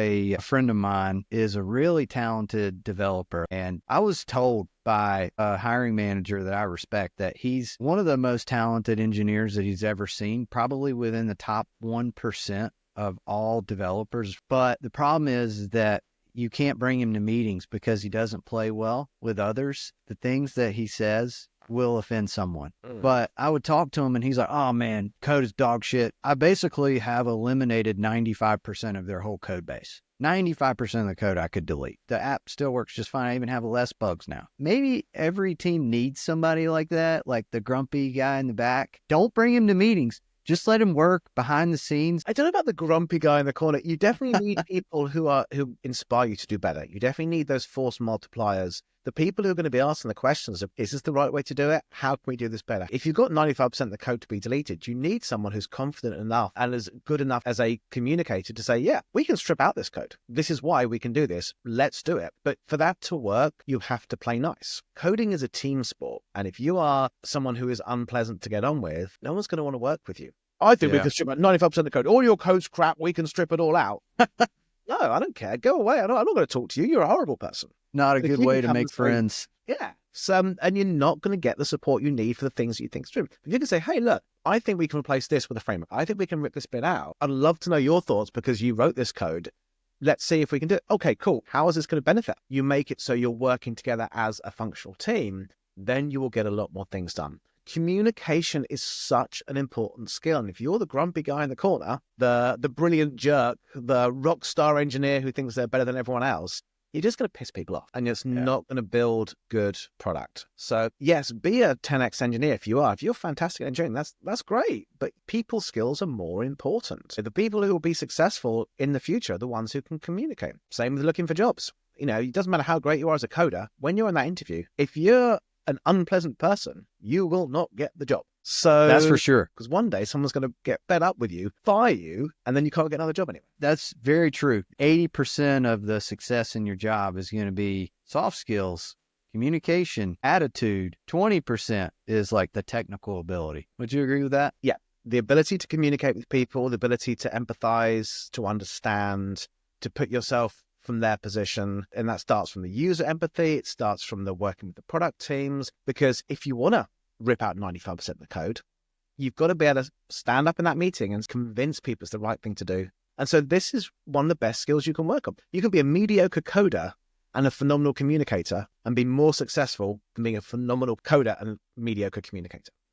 A friend of mine is a really talented developer, and I was told by a hiring manager that I respect that he's one of the most talented engineers that he's ever seen, probably within the top 1% of all developers. But the problem is that you can't bring him to meetings because he doesn't play well with others. The things that he says will offend someone. But I would talk to him and he's like, oh man, code is dog shit. I basically have eliminated 95% of their whole code base. 95% of the code I could delete. The app still works just fine. I even have less bugs now. Maybe every team needs somebody like that, like the grumpy guy in the back. Don't bring him to meetings. Just let him work behind the scenes. I don't know about the grumpy guy in the corner. You definitely need people who inspire you to do better. You definitely need those force multipliers. The people who are going to be asking the questions of, is this the right way to do it? How can we do this better? If you've got 95% of the code to be deleted, you need someone who's confident enough and is good enough as a communicator to say, yeah, we can strip out this code. This is why we can do this. Let's do it. But for that to work, you have to play nice. Coding is a team sport. And if you are someone who is unpleasant to get on with, no one's going to want to work with you. I think we can strip out 95% of the code. All your code's crap. We can strip it all out. No, I don't care. Go away. I'm not going to talk to you. You're a horrible person. Not a good way to make friends. Yeah. So, and you're not going to get the support you need for the things that you think is true. If you can say, hey, look, I think we can replace this with a framework. I think we can rip this bit out. I'd love to know your thoughts because you wrote this code. Let's see if we can do it. Okay, cool. How is this going to benefit? You make it so you're working together as a functional team. Then you will get a lot more things done. Communication is such an important skill. And if you're the grumpy guy in the corner, the brilliant jerk, the rock star engineer who thinks they're better than everyone else, you're just going to piss people off and it's not going to build good product. So yes, be a 10x engineer if you are. If you're fantastic at engineering, that's great. But people skills are more important. So the people who will be successful in the future are the ones who can communicate. Same with looking for jobs. You know, it doesn't matter how great you are as a coder. When you're in that interview, if you're an unpleasant person, you will not get the job. So that's for sure. Because one day someone's going to get fed up with you, fire you, and then you can't get another job anyway. That's very true. 80% of the success in your job is going to be soft skills, communication, attitude. 20% is like the technical ability. Would you agree with that? Yeah. The ability to communicate with people, the ability to empathize, to understand, to put yourself from their position. And that starts from the user empathy. It starts from the working with the product teams. Because if you want to rip out 95% of the code, you've got to be able to stand up in that meeting and convince people it's the right thing to do. And so this is one of the best skills you can work on. You can be a mediocre coder and a phenomenal communicator and be more successful than being a phenomenal coder and mediocre communicator.